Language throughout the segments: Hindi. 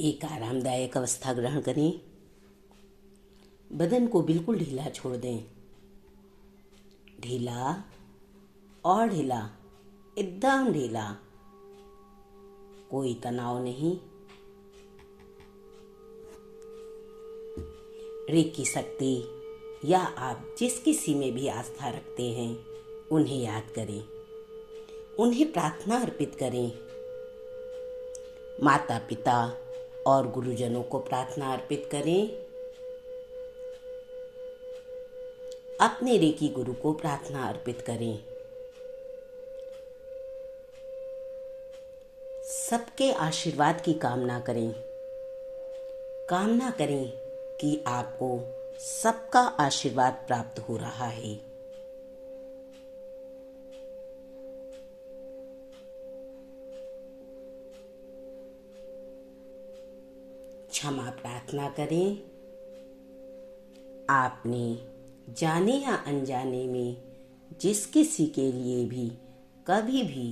एक आरामदायक अवस्था ग्रहण करें। बदन को बिल्कुल ढीला छोड़ दें। ढीला और ढीला, एकदम ढीला, कोई तनाव नहीं। रेकी शक्ति या आप जिस किसी में भी आस्था रखते हैं उन्हें याद करें, उन्हें प्रार्थना अर्पित करें। माता पिता और गुरुजनों को प्रार्थना अर्पित करें। अपने रेकी गुरु को प्रार्थना अर्पित करें। सबके आशीर्वाद की कामना करें। कामना करें कि आपको सबका आशीर्वाद प्राप्त हो रहा है। क्षमा प्रार्थना करें। आपने जाने या अनजाने में जिस किसी के लिए भी कभी भी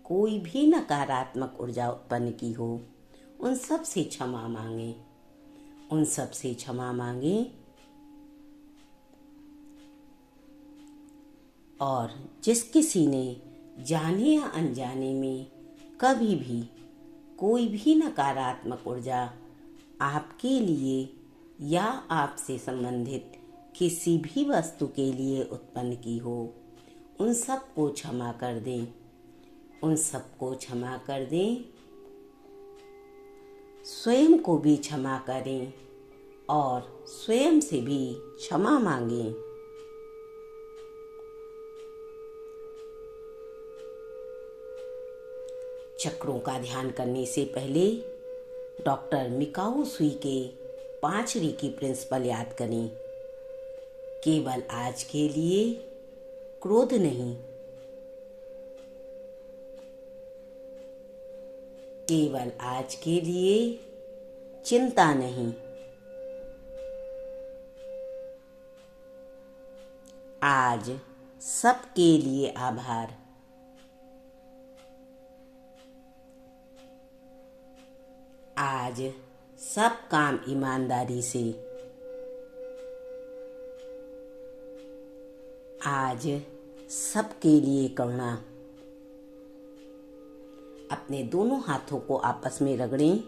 कोई भी नकारात्मक ऊर्जा उत्पन्न की हो, उन सब से क्षमा मांगे। उन सब से क्षमा मांगे और जिस किसी ने जाने या अनजाने में कभी भी कोई भी नकारात्मक ऊर्जा आपके लिए या आपसे संबंधित किसी भी वस्तु के लिए उत्पन्न की हो, उन सब को क्षमा कर दें। उन सब को क्षमा कर दें। स्वयं को भी क्षमा करें और स्वयं से भी क्षमा मांगें। चक्रों का ध्यान करने से पहले डॉक्टर मिकाओ सुई के 5 रेकी प्रिंसिपल याद करें। केवल आज के लिए क्रोध नहीं, केवल आज के लिए चिंता नहीं, आज सबके लिए आभार। आज सब काम ईमानदारी से। आज सबके लिए करुणा। अपने दोनों हाथों को आपस में रगड़ें,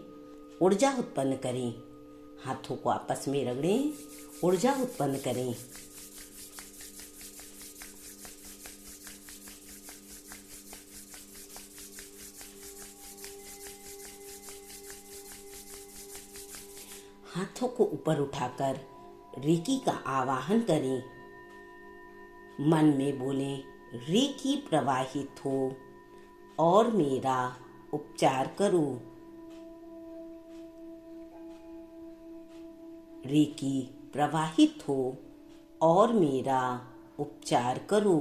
ऊर्जा उत्पन्न करें। हाथों को आपस में रगड़ें, ऊर्जा उत्पन्न करें। हाथों को ऊपर उठाकर रेकी का आवाहन करें। मन में बोलें, रेकी प्रवाहित हो और मेरा उपचार करो। रेकी प्रवाहित हो और मेरा उपचार करो।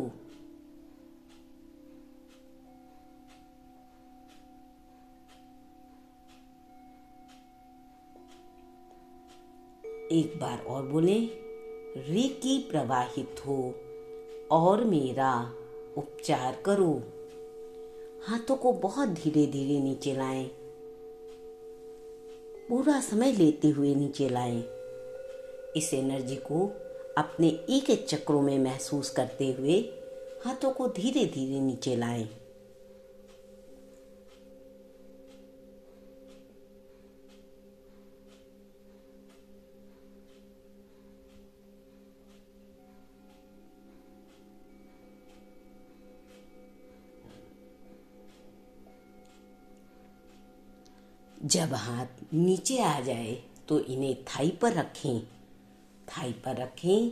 एक बार और बोलें, रेकी प्रवाहित हो और मेरा उपचार करो। हाथों को बहुत धीरे धीरे नीचे लाएं। पूरा समय लेते हुए नीचे लाएं। इस एनर्जी को अपने एक एक चक्रों में महसूस करते हुए हाथों को धीरे धीरे नीचे लाएं। जब हाथ नीचे आ जाए तो इन्हें थाई पर रखें। थाई पर रखें।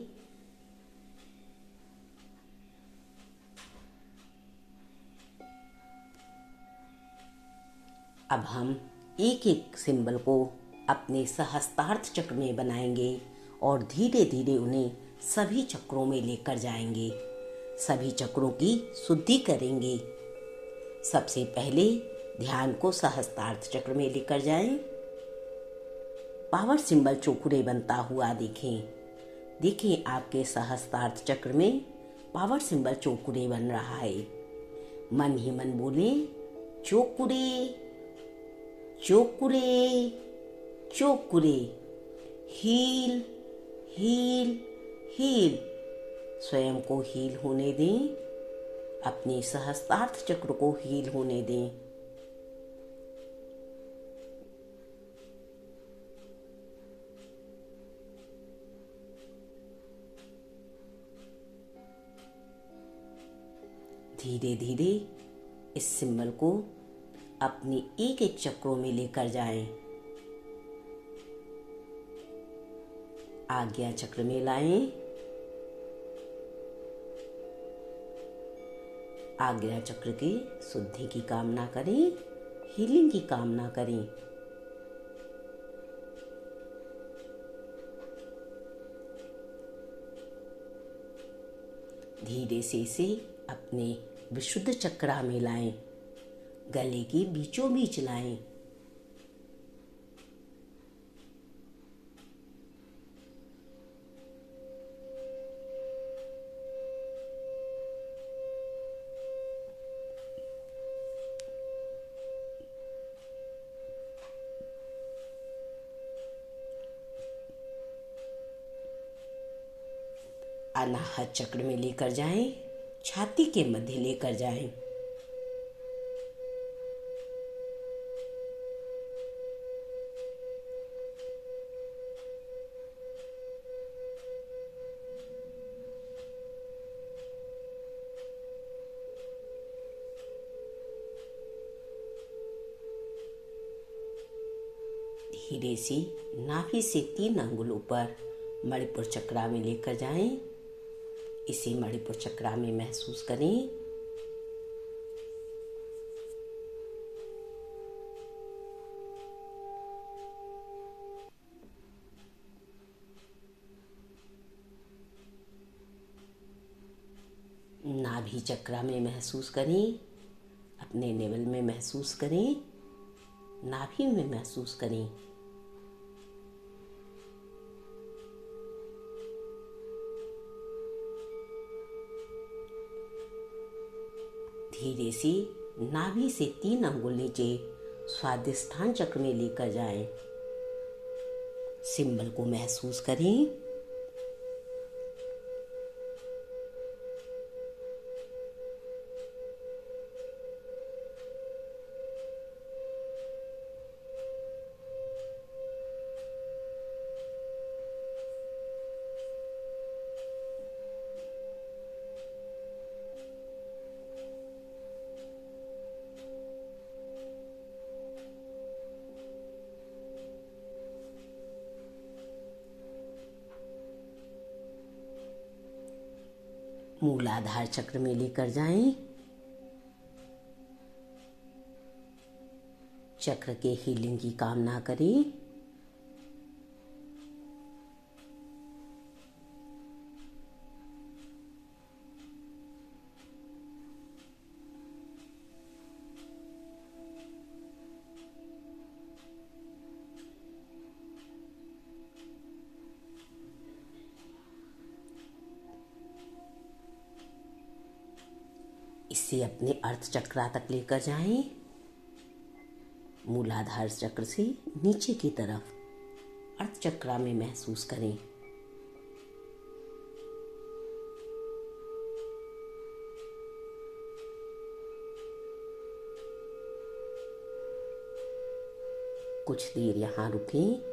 अब हम एक एक सिंबल को अपने सहस्त्रार्थ चक्र में बनाएंगे और धीरे धीरे उन्हें सभी चक्रों में लेकर जाएंगे। सभी चक्रों की शुद्धि करेंगे। सबसे पहले ध्यान को सहस्त्रार्थ चक्र में लेकर जाएं। पावर सिंबल चौखुरे बनता हुआ देखें। देखें आपके सहस्त्रार्थ चक्र में पावर सिंबल चौखुरे बन रहा है। मन ही मन बोलें, चौखुरे चौखुरे चोकुरे, हील हील हील। स्वयं को हील होने दें, अपने सहस्त्रार्थ चक्र को हील होने दें। धीरे धीरे इस सिंबल को अपने एक एक चक्रों में लेकर जाएं। आज्ञा चक्र में लाएं। आज्ञा चक्र की शुद्धि की कामना करें, हीलिंग की कामना करें। धीरे से इसे अपने विशुद्ध चक्रा में लाएं, गले के बीचों बीच लाएं। अनाहत चक्र में लेकर जाएं, छाती के मध्य लेकर जाएं। धीरे से नाभि से 3 अंगुल ऊपर मणिपुर चक्रा में लेकर जाएं। इसे मणिपुर चक्रा में महसूस करें। नाभि चक्रा में महसूस करें, अपने नेवल में महसूस करें, नाभि में महसूस करें। धीरे से नाभि से 3 अंगुल नीचे स्वादिष्ठान चक्र में लेकर जाएं। सिंबल को महसूस करें। मूलाधार चक्र में लेकर जाएं। चक्र के हीलिंग की कामना करें। इसे अपने अर्थ चक्रा तक लेकर जाएं। मूलाधार चक्र से नीचे की तरफ अर्थ चक्रा में महसूस करें। कुछ देर यहाँ रुकें।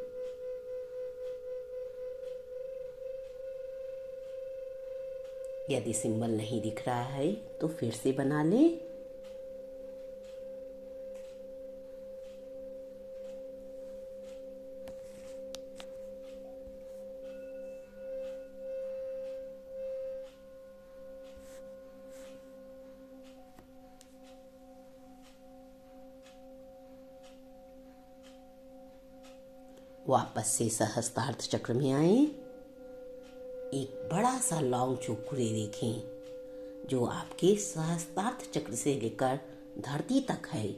यदि सिंबल नहीं दिख रहा है तो फिर से बना लें। वापस से सहस्त्रार्थ चक्र में आए। एक बड़ा सा लॉन्ग चोकुरे देखें जो आपके सहस्त्रार्थ चक्र से लेकर धरती तक है।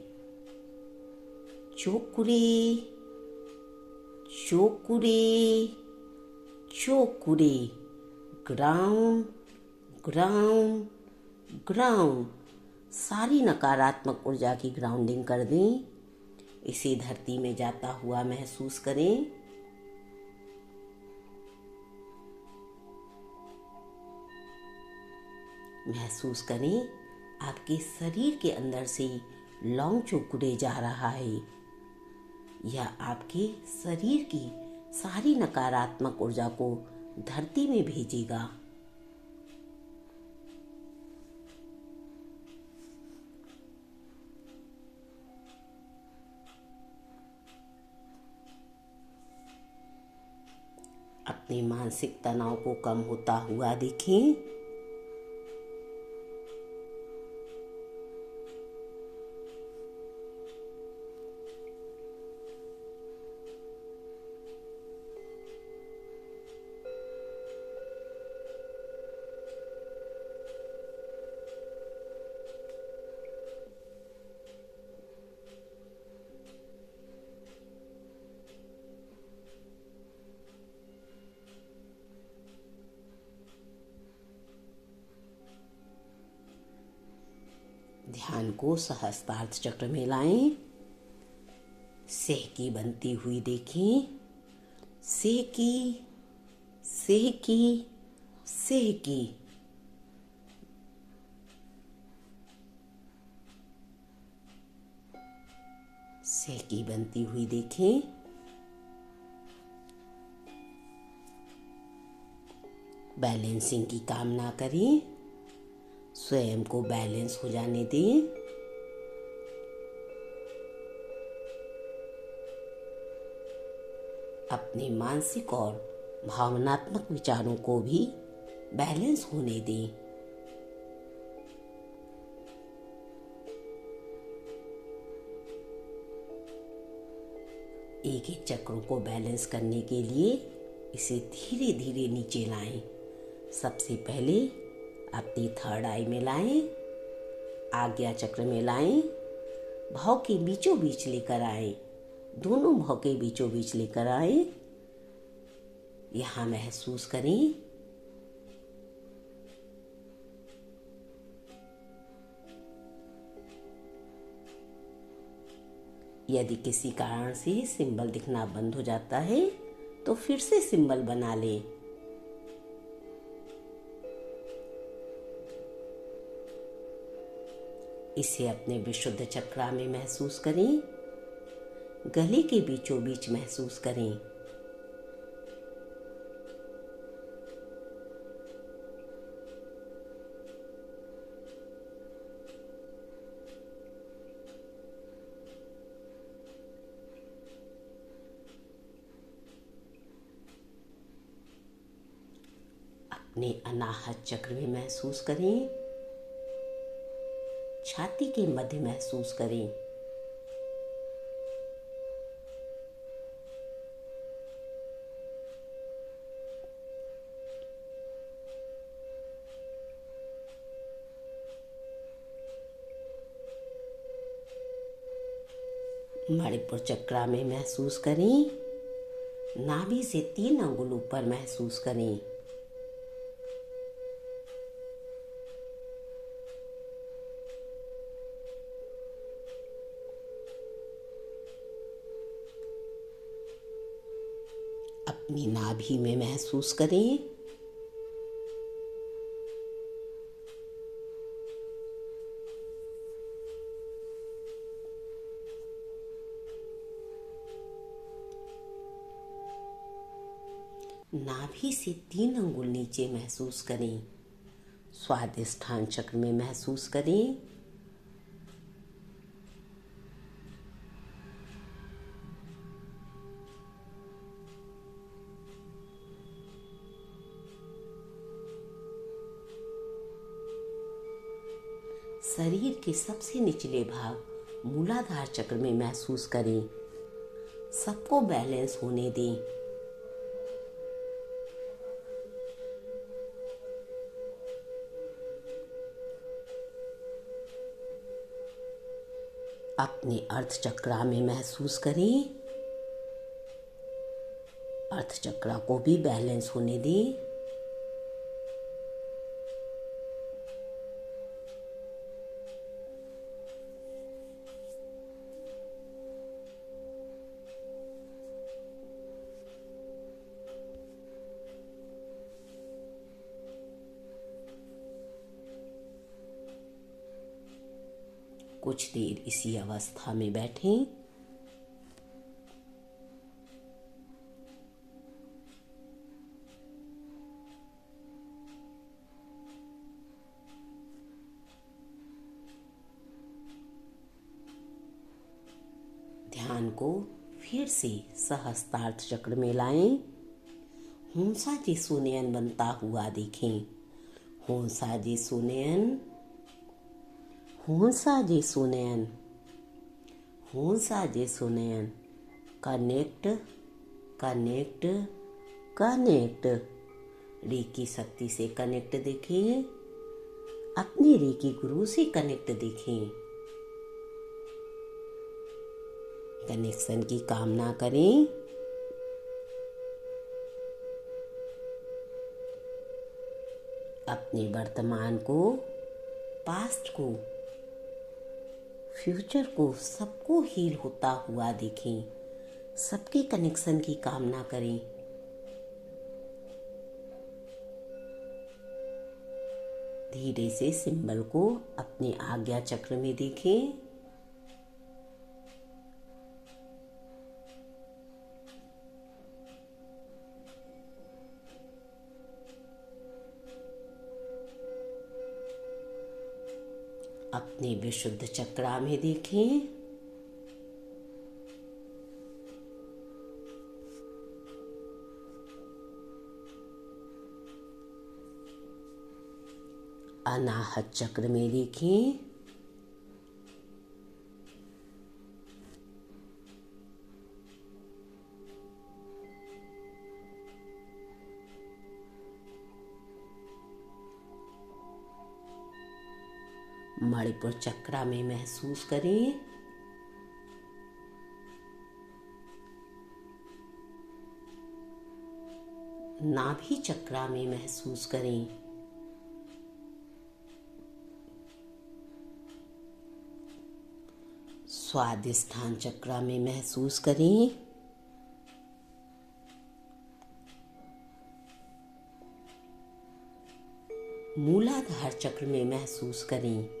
चोकुरे चोकुरे चोकुरे, ग्राउंड ग्राउंड ग्राउंड। सारी नकारात्मक ऊर्जा की ग्राउंडिंग कर दें। इसे धरती में जाता हुआ महसूस करें। महसूस करें आपके शरीर के अंदर से लौंग चौकुड़े जा रहा है। यह आपके शरीर की सारी नकारात्मक ऊर्जा को धरती में भेजेगा। अपने मानसिक तनाव को कम होता हुआ देखें। ध्यान को सहस्त्रार्थ चक्र में लाएं। सेह की बनती हुई देखें। सेह की, सेह की, सेह की। सेह की बनती हुई देखें। बैलेंसिंग की कामना करें। स्वयं को बैलेंस हो जाने दें। अपने मानसिक और भावनात्मक विचारों को भी बैलेंस होने दें। एक एक चक्रों को बैलेंस करने के लिए इसे धीरे धीरे नीचे लाएं। सबसे पहले अपनी थर्ड आई में लाएं, आज्ञा चक्र में लाएं, भाव के बीचों बीच लेकर आए, दोनों भाव के बीचों बीच लेकर आए। यहां महसूस करें यदि किसी कारण से सिंबल दिखना बंद हो जाता है तो फिर से सिंबल बना लें। इसे अपने विशुद्ध चक्रा में महसूस करें। गले के बीचों बीच महसूस करें। अपने अनाहत चक्र में महसूस करें। छाती के मध्य महसूस करें। मणिपुर चक्र में महसूस करें। नाभि से 3 अंगुल ऊपर महसूस करें। अपनी नाभि में महसूस करें। नाभि से 3 अंगुल नीचे महसूस करें। स्वादिष्ठान चक्र में महसूस करें। शरीर के सबसे निचले भाग मूलाधार चक्र में महसूस करें। सबको बैलेंस होने दें। अपने अर्थ चक्र में महसूस करें। अर्थ चक्र को भी बैलेंस होने दें। कुछ देर इसी अवस्था में बैठें। ध्यान को फिर से सहस्त्रार्थ चक्र में लाएं। हंसा जी सुनयन बनता हुआ देखें। हंसा जी सुनयन, हंसा जी सुनयन, हंसा जी सुनयन। Connect, connect, connect. रेकी शक्ति से कनेक्ट देखें। अपने रेकी गुरु से कनेक्ट देखें। कनेक्शन की कामना करें। अपने वर्तमान को, पास्ट को, फ्यूचर को, सबको हील होता हुआ देखें। सबके कनेक्शन की कामना करें। धीरे से सिंबल को अपने आज्ञा चक्र में देखें। अपने विशुद्ध चक्रा में देखें। अनाहत चक्र में देखें। मणिपुर चक्रा में महसूस करें। नाभि चक्रा में महसूस करें। स्वादिष्ठान चक्रा में महसूस करें। मूलाधार चक्र में महसूस करें।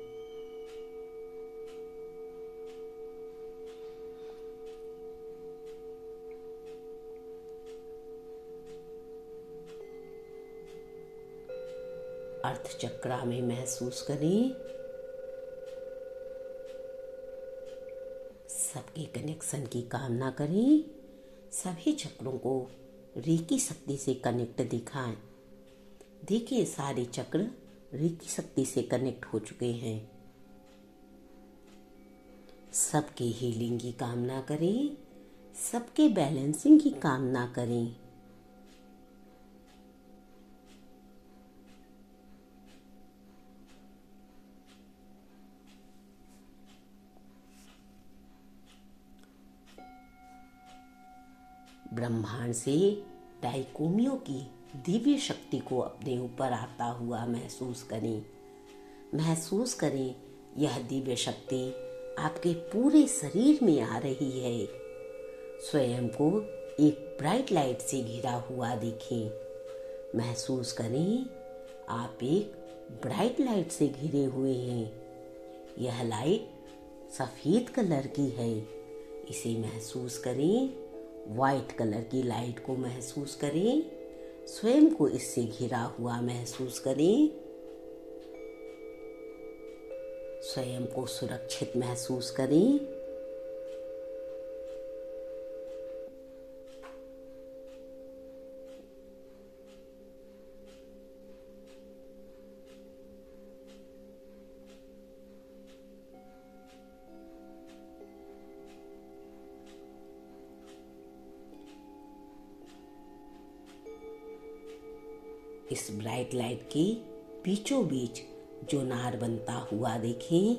अर्थ चक्रा में महसूस करें। सबके कनेक्शन की कामना करें। सभी चक्रों को रेकी शक्ति से कनेक्ट दिखाएं। देखिए सारे चक्र रेकी शक्ति से कनेक्ट हो चुके हैं। सबके हीलिंग की कामना करें। सबके बैलेंसिंग की कामना करें। ब्रह्मांड से डाइकोमियो की दिव्य शक्ति को अपने ऊपर आता हुआ महसूस करें। महसूस करें यह दिव्य शक्ति आपके पूरे शरीर में आ रही है। स्वयं को एक ब्राइट लाइट से घिरा हुआ देखें। महसूस करें आप एक ब्राइट लाइट से घिरे हुए हैं। यह लाइट सफ़ेद कलर की है। इसे महसूस करें। वाइट कलर की लाइट को महसूस करें। स्वयं को इससे घिरा हुआ महसूस करें। स्वयं को सुरक्षित महसूस करें। इस ब्राइट लाइट के बीचों बीच जो नार बनता हुआ देखें।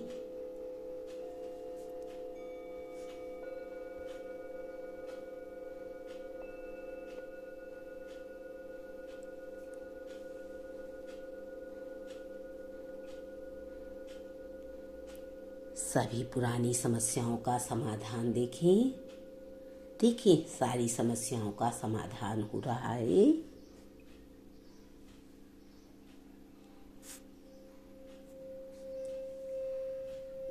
सभी पुरानी समस्याओं का समाधान देखें। देखिए सारी समस्याओं का समाधान हो रहा है।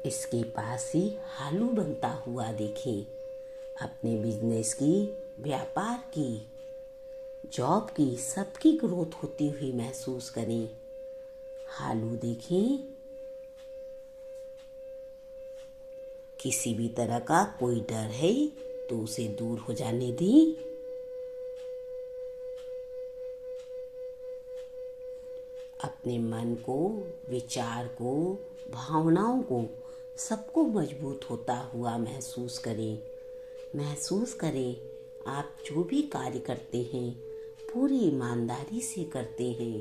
इसके पास ही हालू बनता हुआ देखें। अपने बिजनेस की, व्यापार की, जॉब की, सबकी ग्रोथ होती हुई महसूस करें। हालू देखें। किसी भी तरह का कोई डर है तो उसे दूर हो जाने दें। अपने मन को, विचार को, भावनाओं को, सबको मजबूत होता हुआ महसूस करें। महसूस करें आप जो भी कार्य करते हैं पूरी ईमानदारी से करते हैं।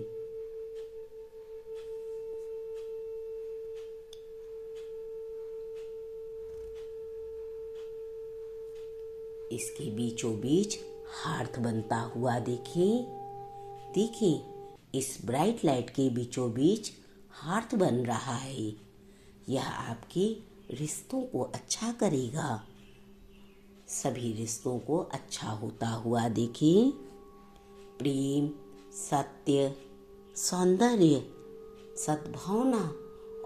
इसके बीचों बीच हार्ट बनता हुआ देखें। देखें इस ब्राइट लाइट के बीचों बीच हार्ट बन रहा है। यह आपके रिश्तों को अच्छा करेगा। सभी रिश्तों को अच्छा होता हुआ देखें। प्रेम, सत्य, सौंदर्य, सद्भावना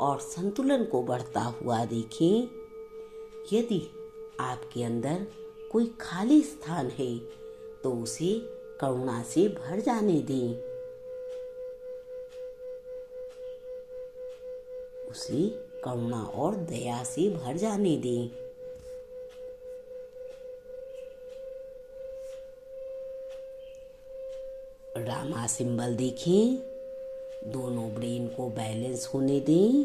और संतुलन को बढ़ता हुआ देखें। यदि आपके अंदर कोई खाली स्थान है तो उसे करुणा से भर जाने दें। उसे करुणा और दया से भर जाने दें। रामा सिंबल देखें। दोनों ब्रेन को बैलेंस होने दें।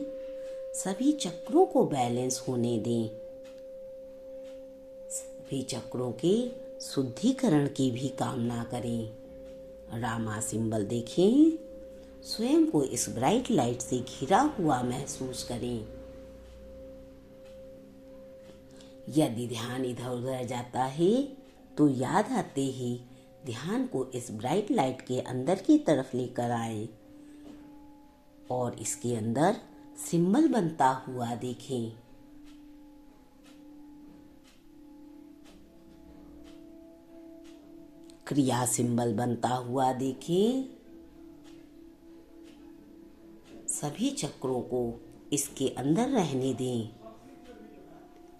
सभी चक्रों को बैलेंस होने दें। सभी चक्रों के शुद्धिकरण की भी कामना करें। रामा सिंबल देखें। स्वयं को इस ब्राइट लाइट से घिरा हुआ महसूस करें। यदि ध्यान इधर उधर जाता है तो याद आते ही ध्यान को इस ब्राइट लाइट के अंदर की तरफ लेकर आए और इसके अंदर सिंबल बनता हुआ देखें। क्रिया सिंबल बनता हुआ देखें। सभी चक्रों को इसके अंदर रहने दें।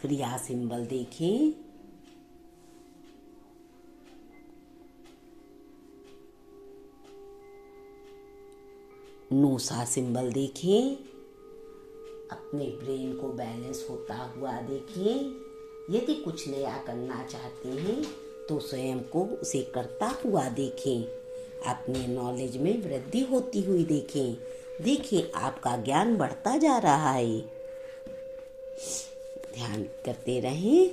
क्रिया सिंबल देखें। नूसा सिंबल देखें। अपने ब्रेन को बैलेंस होता हुआ देखें। यदि कुछ नया करना चाहते हैं तो स्वयं को उसे करता हुआ देखें। अपने नॉलेज में वृद्धि होती हुई देखें। देखिए आपका ज्ञान बढ़ता जा रहा है। ध्यान करते रहें।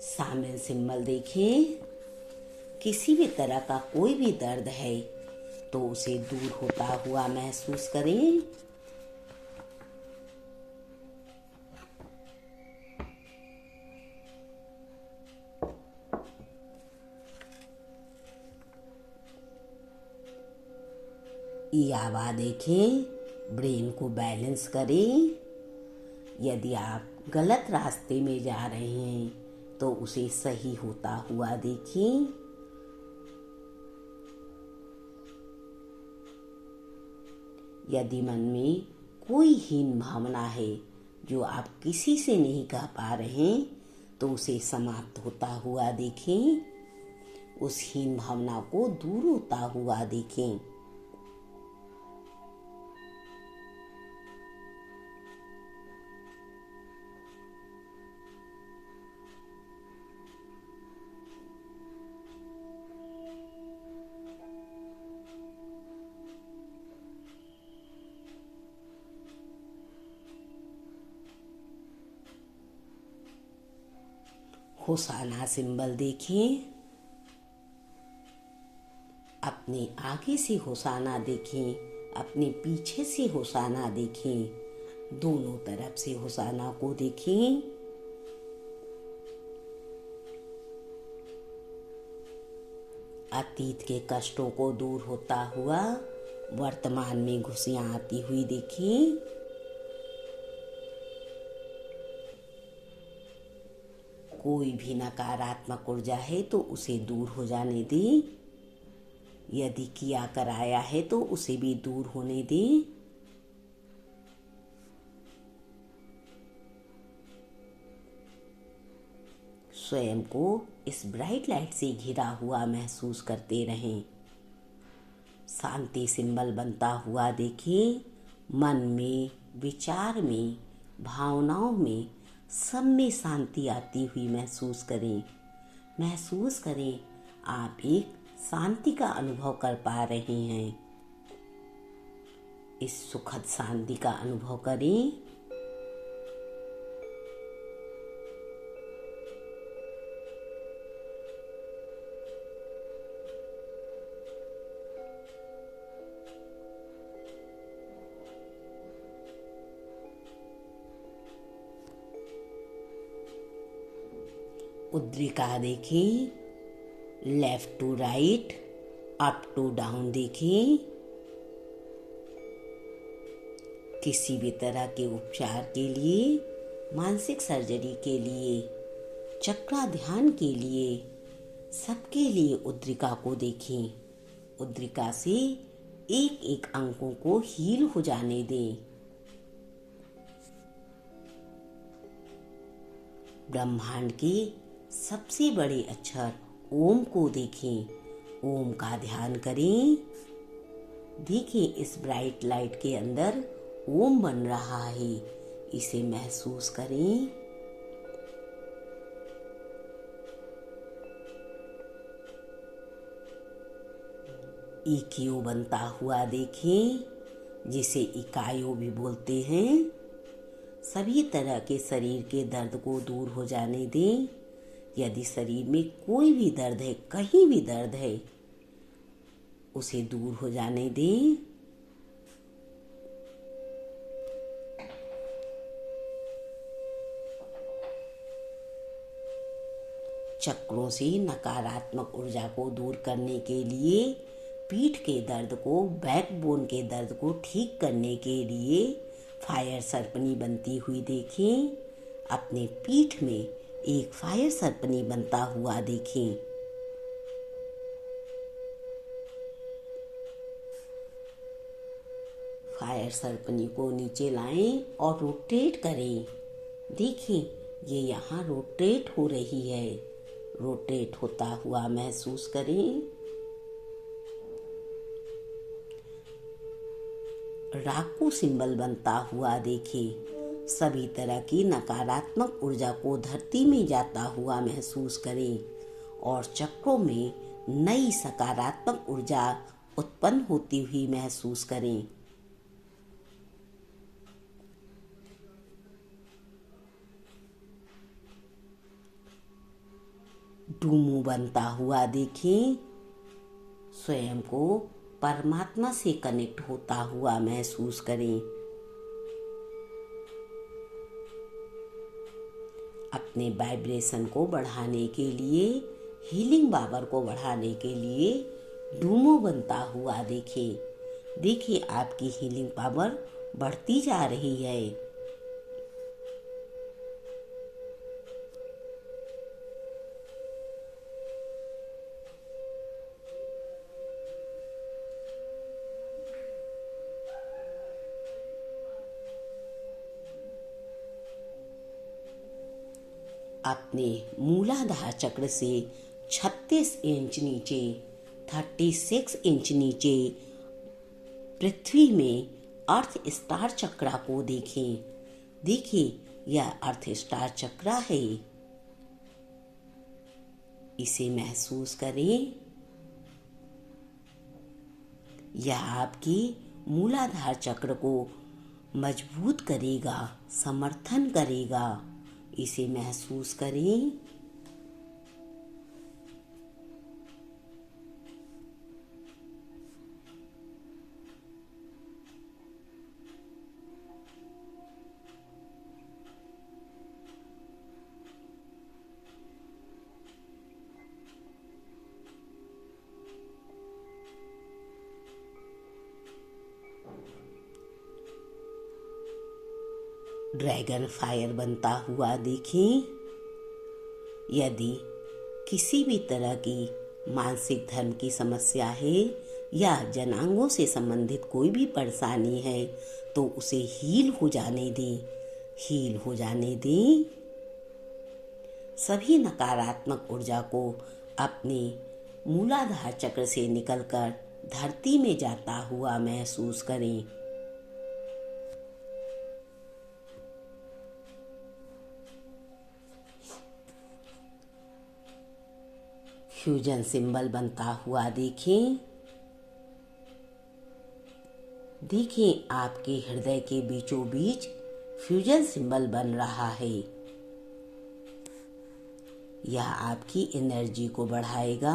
शामिल सिंबल देखें। किसी भी तरह का कोई भी दर्द है तो उसे दूर होता हुआ महसूस करें। यावा देखें। ब्रेन को बैलेंस करें। यदि आप गलत रास्ते में जा रहे हैं तो उसे सही होता हुआ देखें। यदि मन में कोई हीन भावना है जो आप किसी से नहीं कह पा रहे तो उसे समाप्त होता हुआ देखें। उस हीन भावना को दूर होता हुआ देखें। होसाना सिंबल देखें। अपने आगे से होसाना देखें। अपने पीछे से होसाना देखें। दोनों तरफ से होसाना को देखें। अतीत के कष्टों को दूर होता हुआ वर्तमान में खुशियां आती हुई देखें। कोई भी नकारात्मक ऊर्जा है तो उसे दूर हो जाने दें। यदि किया कराया है तो उसे भी दूर होने दें। स्वयं को इस ब्राइट लाइट से घिरा हुआ महसूस करते रहें। शांति सिंबल बनता हुआ देखें। मन में, विचार में, भावनाओं में, सब में शांति आती हुई महसूस करें। महसूस करें आप एक शांति का अनुभव कर पा रहे हैं। इस सुखद शांति का अनुभव करें। उद्रिका देखें, left to right, up to down देखें। किसी भी तरह के उपचार के लिए, मानसिक सर्जरी के लिए, चक्रा ध्यान के लिए, सबके लिए उद्रिका को देखें। उद्रिका से एक एक अंकों को हील हो जाने दें। ब्रह्मांड के सबसे बड़े अक्षर ओम को देखें। ओम का ध्यान करें। देखें इस ब्राइट लाइट के अंदर ओम बन रहा है, इसे महसूस करें। इक्यू बनता हुआ देखें, जिसे इकाइयों भी बोलते हैं। सभी तरह के शरीर के दर्द को दूर हो जाने दें। यदि शरीर में कोई भी दर्द है, कहीं भी दर्द है, उसे दूर हो जाने दें। चक्रों से नकारात्मक ऊर्जा को दूर करने के लिए, पीठ के दर्द को, बैकबोन के दर्द को ठीक करने के लिए फायर सर्पनी बनती हुई देखें। अपने पीठ में एक फायर सर्पनी बनता हुआ देखें। फायर सर्पनी को नीचे लाएं और रोटेट करें। देखें ये यहाँ रोटेट हो रही है। रोटेट होता हुआ महसूस करें। राकू सिंबल बनता हुआ देखें। सभी तरह की नकारात्मक ऊर्जा को धरती में जाता हुआ महसूस करें और चक्रों में नई सकारात्मक ऊर्जा उत्पन्न होती हुई महसूस करें। डूमू बनता हुआ देखें। स्वयं को परमात्मा से कनेक्ट होता हुआ महसूस करें। अपने वाइब्रेशन को बढ़ाने के लिए, हीलिंग पावर को बढ़ाने के लिए डूमो बनता हुआ देखें। देखिए आपकी हीलिंग पावर बढ़ती जा रही है। अपने मूलाधार चक्र से 36 इंच नीचे, 36 इंच नीचे पृथ्वी में अर्थ स्टार चक्रा को देखें। देखिए यह अर्थ स्टार चक्रा है, इसे महसूस करें। यह आपके मूलाधार चक्र को मजबूत करेगा, समर्थन करेगा, इसे महसूस करें। ड्रैगन फायर बनता हुआ देखें। यदि किसी भी तरह की मानसिक धर्म की समस्या है या जनांगों से संबंधित कोई भी परेशानी है तो उसे हील हो जाने दें। हील हो जाने दें। सभी नकारात्मक ऊर्जा को अपने मूलाधार चक्र से निकलकर धरती में जाता हुआ महसूस करें। फ्यूजन सिंबल बनता हुआ देखें। देखें आपके हृदय के बीचों बीच फ्यूजन सिंबल बन रहा है। यह आपकी एनर्जी को बढ़ाएगा।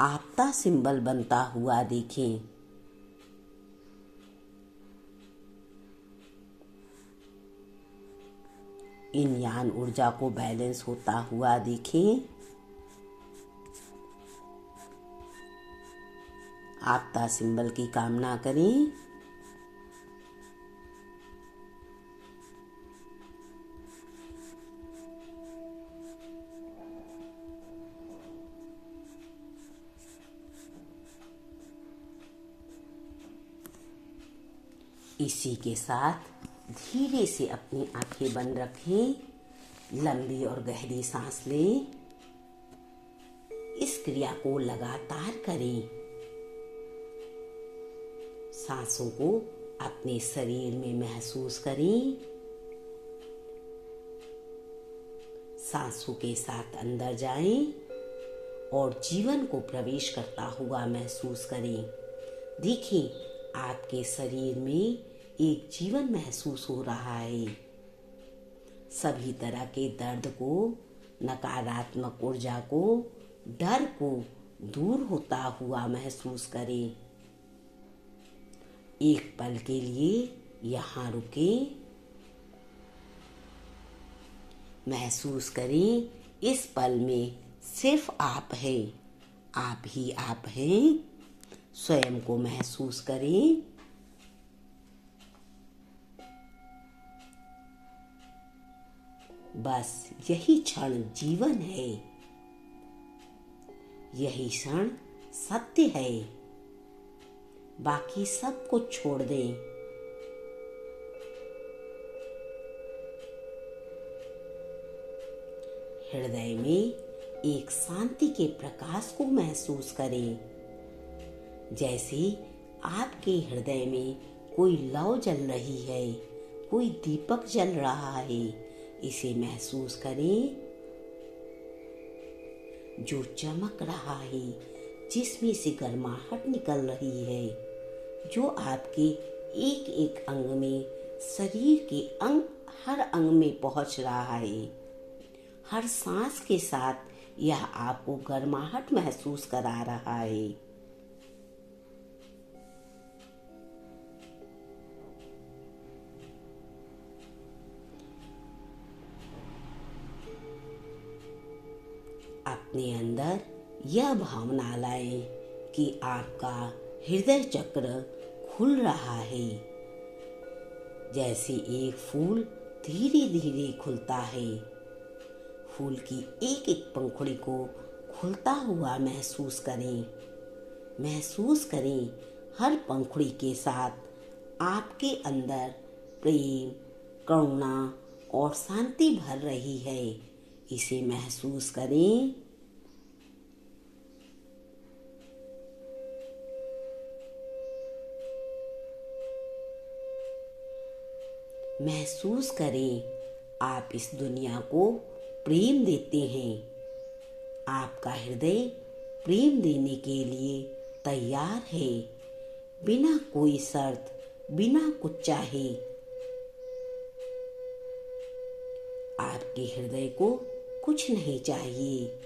आपता सिंबल बनता हुआ देखें। इन यान ऊर्जा को बैलेंस होता हुआ देखें। आपता सिंबल की कामना करें। इसी के साथ धीरे से अपनी आंखें बंद रखें। लंबी और गहरी सांस लें। इस क्रिया को लगातार करें। सांसों को अपने शरीर में महसूस करें। सांसों के साथ अंदर जाएं और जीवन को प्रवेश करता हुआ महसूस करें। देखिए आपके शरीर में एक जीवन महसूस हो रहा है। सभी तरह के दर्द को, नकारात्मक ऊर्जा को, डर को दूर होता हुआ महसूस करें। एक पल के लिए यहाँ रुकें। महसूस करें इस पल में सिर्फ आप हैं। आप ही आप हैं। स्वयं को महसूस करें। बस यही क्षण जीवन है। यही क्षण सत्य है। बाकी सब कुछ छोड़ दें। हृदय में एक शांति के प्रकाश को महसूस करें। जैसे आपके हृदय में कोई लौ जल रही है, कोई दीपक जल रहा है। इसे महसूस करें जो चमक रहा है, जिसमें से गर्माहट निकल रही है, जो आपके एक एक अंग में, शरीर के हर अंग में पहुंच रहा है। हर सांस के साथ यह आपको गर्माहट महसूस करा रहा है। अपने अंदर यह भावना लाएं कि आपका हृदय चक्र खुल रहा है। जैसे एक फूल धीरे धीरे खुलता है। फूल की एक एक पंखुड़ी को खुलता हुआ महसूस करें। महसूस करें हर पंखुड़ी के साथ आपके अंदर प्रेम, करुणा और शांति भर रही है। इसे महसूस करें। महसूस करें आप इस दुनिया को प्रेम देते हैं। आपका हृदय प्रेम देने के लिए तैयार है, बिना कोई शर्त, बिना कुछ चाहे। आपके हृदय को कुछ नहीं चाहिए,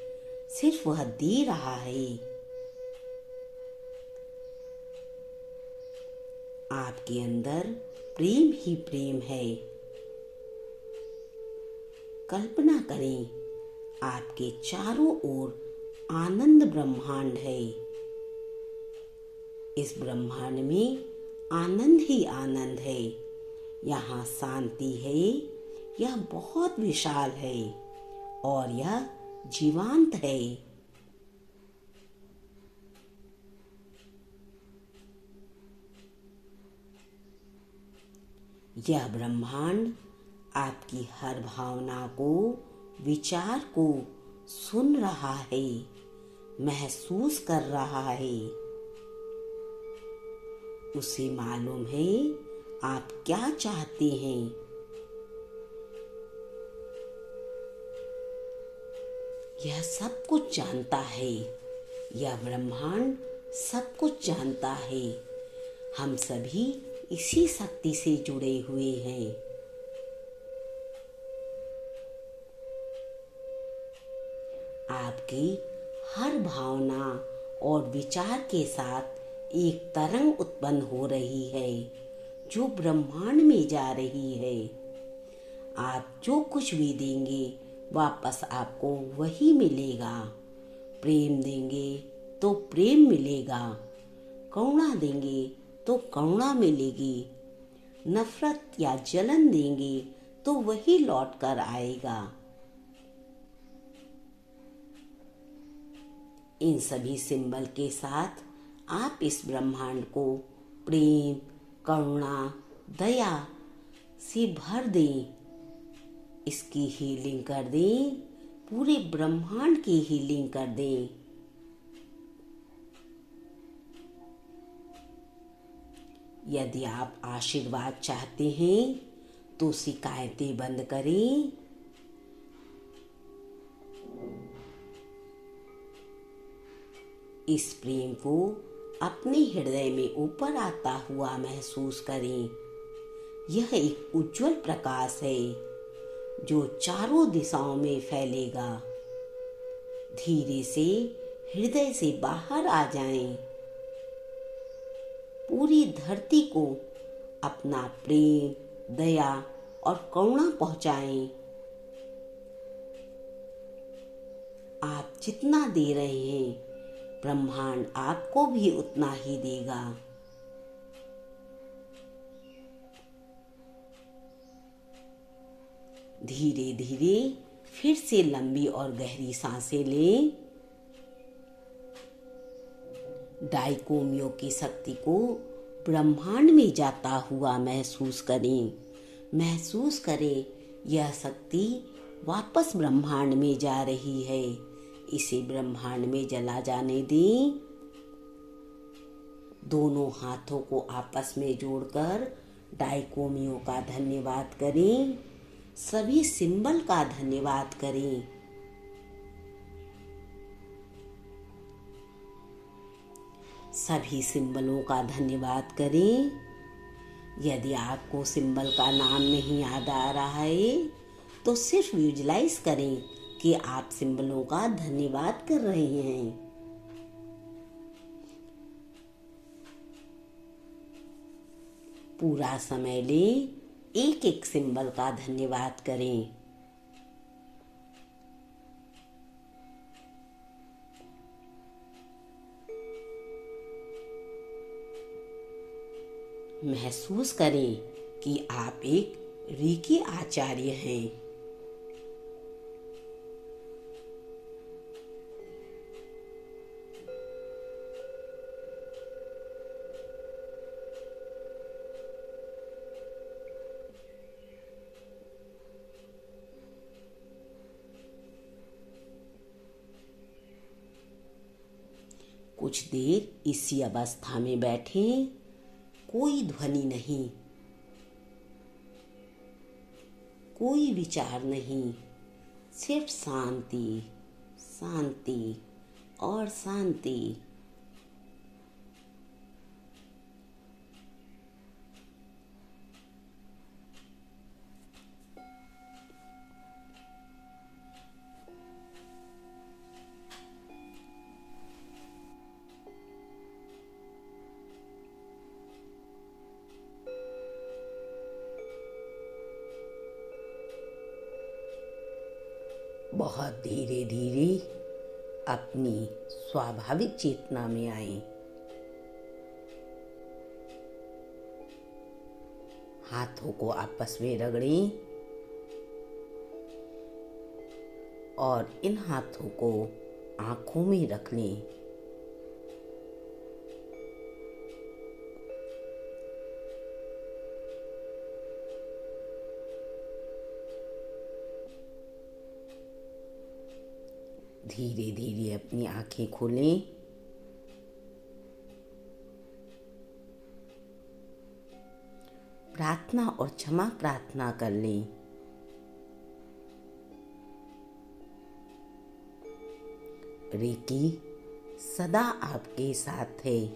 सिर्फ वह दे रहा है। आपके अंदर प्रेम ही प्रेम है। कल्पना करें आपके चारों ओर आनंद ब्रह्मांड है। इस ब्रह्मांड में आनंद ही आनंद है। यहाँ शांति है। यह बहुत विशाल है और यह जीवंत है। यह ब्रह्मांड आपकी हर भावना को, विचार को सुन रहा है, महसूस कर रहा है। उसे मालूम है आप क्या चाहते हैं। यह सब कुछ जानता है। यह ब्रह्मांड सब कुछ जानता है। हम सभी इसी शक्ति से जुड़े हुए हैं। आपकी हर भावना और विचार के साथ एक तरंग उत्पन्न हो रही है जो ब्रह्मांड में जा रही है। आप जो कुछ भी देंगे वापस आपको वही मिलेगा। प्रेम देंगे तो प्रेम मिलेगा, करुणा देंगे तो करुणा मिलेगी, नफरत या जलन देंगे तो वही लौट कर आएगा। इन सभी सिंबल के साथ आप इस ब्रह्मांड को प्रेम, करुणा, दया से भर दें। इसकी हीलिंग कर दें, पूरे ब्रह्मांड की हीलिंग कर दें। यदि आप आशीर्वाद चाहते हैं तो शिकायतें बंद करें। इस प्रेम को अपने हृदय में ऊपर आता हुआ महसूस करें। यह एक उज्जवल प्रकाश है जो चारों दिशाओं में फैलेगा। धीरे से हृदय से बाहर आ जाएं। पूरी धरती को अपना प्रेम, दया और करुणा पहुंचाएं। आप जितना दे रहे हैं ब्रह्मांड आपको भी उतना ही देगा। धीरे धीरे फिर से लंबी और गहरी सांसें लें। डाइकोमियो की शक्ति को ब्रह्मांड में जाता हुआ महसूस करें। महसूस करें यह शक्ति वापस ब्रह्मांड में जा रही है। इसे ब्रह्मांड में चला जाने दें। दोनों हाथों को आपस में जोड़कर डाइकोमियो का धन्यवाद करें। सभी सिंबल का धन्यवाद करें। सभी सिंबलों का धन्यवाद करें। यदि आपको सिंबल का नाम नहीं याद आ रहा है तो सिर्फ विजुलाइज करें कि आप सिंबलों का धन्यवाद कर रहे हैं। पूरा समय लें, एक एक सिंबल का धन्यवाद करें। महसूस करें कि आप एक रेकी आचार्य हैं। कुछ देर इसी अवस्था में बैठें। कोई ध्वनि नहीं, कोई विचार नहीं, सिर्फ शांति, शांति और शांति। बहुत धीरे धीरे अपनी स्वाभाविक चेतना में आएं। हाथों को आपस में रगड़ें और इन हाथों को आंखों में रख लें। धीरे धीरे अपनी आंखें खोलें। प्रार्थना और क्षमा प्रार्थना कर लें। रेकी सदा आपके साथ है।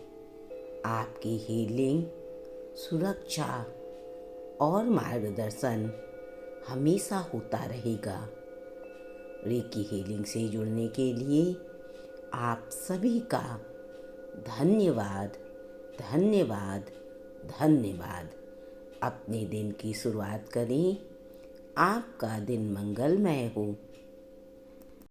आपकी हीलिंग, सुरक्षा और मार्गदर्शन हमेशा होता रहेगा। रेकी हीलिंग से जुड़ने के लिए आप सभी का धन्यवाद, धन्यवाद, धन्यवाद। अपने दिन की शुरुआत करें। आपका दिन मंगलमय हो।